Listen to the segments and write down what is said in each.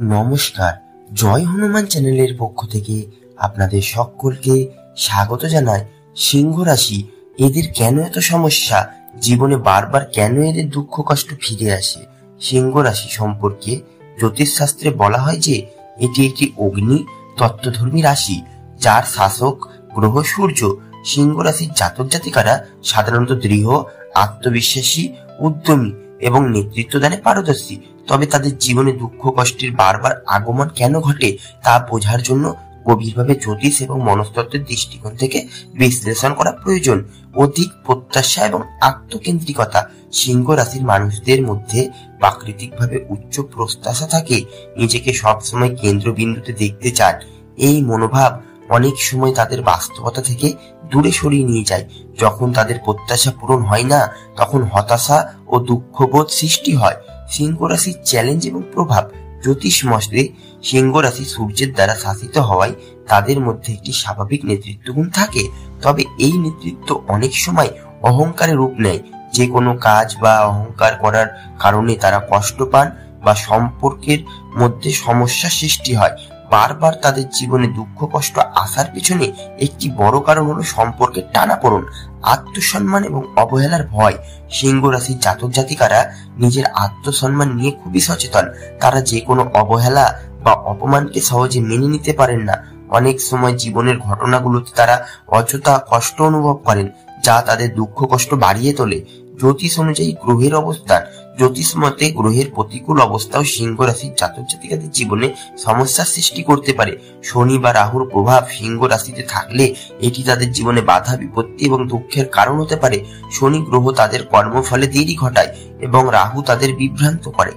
নমস্কার, জয় হনুমান চ্যানেলের পক্ষ থেকে আপনাদের সকলকে স্বাগত জানাই। সিংহ রাশি, এদের কেন এত সমস্যা, জীবনে বারবার কেন এদের দুঃখ কষ্ট ফিরে আসে? সিংহ রাশি সম্পর্কে জ্যোতিষশাস্ত্রে বলা হয় যে এটি একটি অগ্নি তত্ত্বধর্মী রাশি, যার শাসক গ্রহ সূর্য। সিংহ রাশির জাতক জাতিকারা সাধারণত দৃঢ়, আত্মবিশ্বাসী, উদ্যমী এবং নেতৃত্বদানে পারদর্শী। তবে তাদের জীবনে দুঃখ কষ্টের বারবার আগমন কেন ঘটে তা বোঝার জন্য গভীরভাবে জ্যোতিষ এবং মনস্তত্ত্বের দৃষ্টিকোণ থেকে বিশ্লেষণ করা প্রয়োজন। অধিক প্রত্যাশা এবং আত্মকেন্দ্রিকতা। সিংহ রাশির মানুষদের মধ্যে প্রাকৃতিকভাবে উচ্চ প্রত্যাশা থাকে, নিজেকে সবসময় কেন্দ্রবিন্দুতে দেখতে চান। এই মনোভাব অনেক সময় তাদের বাস্তবতা থেকে দূরে সরিয়ে নিয়ে যায়। যখন তাদের প্রত্যাশা পূরণ হয় না, তখন হতাশা ও দুঃখবোধ সৃষ্টি হয়। সিংহ রাশির চ্যালেঞ্জ এবং প্রভাব। জ্যোতিষ মতে সিংহ রাশি সূর্যের দ্বারা শাসিত হওয়ায় তাদের মধ্যে একটি স্বাভাবিক নেতৃত্ব গুণ থাকে। তবে এই নেতৃত্ব অনেক সময় অহংকারের রূপ নেয়। যে কোনো কাজ বা অহংকার করার কারণে তারা কষ্ট পান বা সম্পর্কের মধ্যে সমস্যা সৃষ্টি হয়। বারবার তাদের জীবনে দুঃখ কষ্ট আসার পিছনে একটি বড় কারণ হলো সম্পর্কের টানাপোড়েন, আত্মসম্মান এবং অবহেলার ভয়। সিংহ রাশির জাতক জাতিকারা নিজের আত্মসম্মান নিয়ে খুবই সচেতন। তারা যে কোনো অবহেলা বা অপমানকে সহজে মেনে নিতে পারেন না। অনেক সময় জীবনের ঘটনাগুলোতে তারা অযথা কষ্ট অনুভব করেন, যা তাদের দুঃখ কষ্ট বাড়িয়ে তোলে। জ্যোতিষ অনুযায়ী গ্রহের অবস্থান। জ্যোতিষ মতে গ্রহের প্রতিকূল অবস্থাও সিংহ রাশির জাতক জাতিকাদের জীবনে সমস্যার সৃষ্টি করতে পারে। শনি বা রাহুর প্রভাব সিংহ রাশিতে থাকলে এটি তাদের জীবনে বাধা, বিপত্তি এবং দুঃখের কারণ হতে পারে। শনি গ্রহ তাদের কর্মফলে দেরি ঘটায় এবং রাহু তাদের বিভ্রান্ত করে।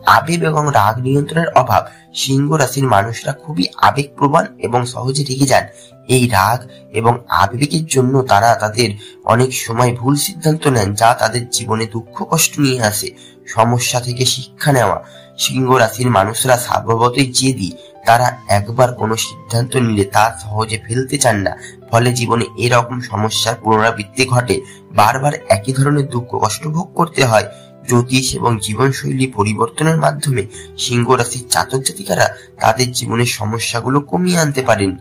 আবেগ এবং রাগ নিয়ন্ত্রণের অভাব। সিংহ রাশির মানুষরা খুবই আবেগপ্রবণ এবং সহজে রেগে যান। এই রাগ এবং আবেগের জন্য তারা তাদের অনেক সময় ভুল সিদ্ধান্ত নেন, যা তাদের জীবনে দুঃখ কষ্ট নিয়ে আসে। সমস্যা থেকে শিক্ষা নেওয়া। সিংহ রাশির মানুষরা স্বভাবতই জেদি। তারা একবার কোনো সিদ্ধান্ত নিলে তা সহজে ফেলতে চান না। ফলে জীবনে এরকম সমস্যার পুনরাবৃত্তি ঘটে। বারবার একই ধরনের দুঃখ কষ্ট ভোগ করতে হয়। জ্যোতিষ এবং জীবনশৈলী পরিবর্তনের মাধ্যমে সিংহ রাশির জাতক জাতিকারা তাদের জীবনের সমস্যাগুলো কমিয়ে আনতে পারেন।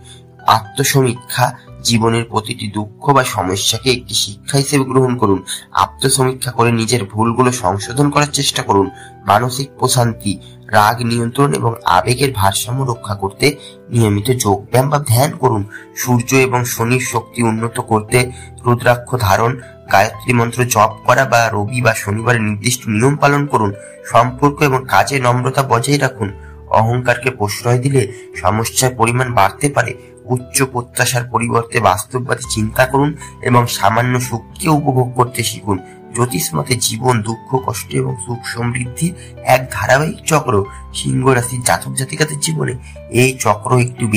আত্মসমীক্ষা। জীবনের প্রতিটি দুঃখ বা সমস্যাকে একটি শিক্ষা হিসেবে গ্রহণ করুন। আত্মসমীক্ষা করে নিজের ভুলগুলো সংশোধন করার চেষ্টা করুন। মানসিক প্রশান্তি। রাগ নিয়ন্ত্রণ এবং আবেগের ভারসাম্য রক্ষা করতে নিয়মিত যোগব্যায়াম বা ধ্যান করুন। সূর্য এবং শনির শক্তি উন্নত করতে রুদ্রাক্ষ ধারণ, গায়ত্রী মন্ত্র জপ করা বা রবি বা শনিবারের নির্দিষ্ট নিয়ম পালন করুন। সম্পর্ক এবং কাজে নম্রতা বজায় রাখুন। অহংকারকে প্রশ্রয় দিলে সমস্যার পরিমাণ বাড়তে পারে। উচ্চ প্রত্যাশার পরিবর্তে বাস্তববাদী চিন্তা করুন এবং সামান্য সুখকে উপভোগ করতে শিখুন। জ্যোতিষ মতে জীবন দুঃখ কষ্ট এবং সুখ সমৃদ্ধির এক ধারাবাহিক চক্র। সিংহ রাশির জাতক জাতিকাদের জীবনে এই চক্র একটু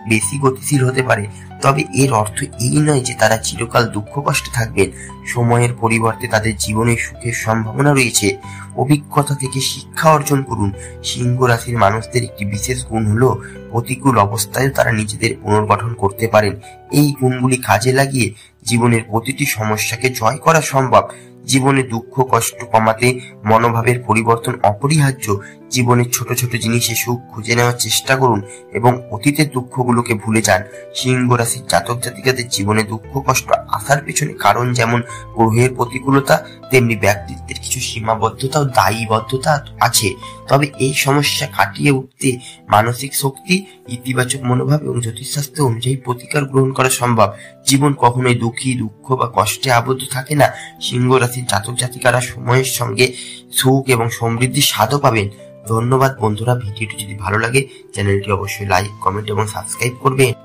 বেশি গতিশীল হতে পারে। তবে এর অর্থ এই নয় যে তারা চিরকাল দুঃখ কষ্টে থাকবেন। সময়ের পরিবর্তে তাদের জীবনে সুখের সম্ভাবনা রয়েছে। অভিজ্ঞতা থেকে শিক্ষা অর্জন করুন। সিংহ রাশির মানুষদের একটি বিশেষ গুণ হলো প্রতিকূল অবস্থায় তারা নিজেদের পুনর্গঠন করতে পারেন। এই গুণগুলি কাজে লাগিয়ে জীবনের প্রতিটি সমস্যাকে জয় করা সম্ভব। জীবনে দুঃখ কষ্ট কমাতে মনোভাবের পরিবর্তন অপরিহার্য। জীবনের ছোট ছোট জিনিসে সুখ খুঁজে নেওয়ার চেষ্টা করুন এবং অতীতের দুঃখগুলোকে ভুলে যান। সিংহ রাশির জাতক জাতিকাদের জীবনে দুঃখ কষ্ট আসার পেছনে কারণ যেমন গ্রহের প্রতিকূলতা, তেমনি ব্যক্তিত্বের কিছু সীমাবদ্ধতা ও দায়বদ্ধতা আছে। তবে এই সমস্যা কাটিয়ে উঠতে মানসিক শক্তি, ইতিবাচক মনোভাব এবং জ্যোতিষশাস্ত্র অনুযায়ী প্রতিকার গ্রহণ করা সম্ভব। জীবন কখনোই দুঃখ বা কষ্টে আবদ্ধ থাকে না। সিংহ রাশির জাতক জাতিকারা সময়ের সঙ্গে সুখ এবং সমৃদ্ধির স্বাদও পাবেন। ধন্যবাদ বন্ধুরা। ভিডিওটি যদি ভালো লাগে চ্যানেলটি অবশ্যই লাইক, কমেন্ট এবং সাবস্ক্রাইব করবেন।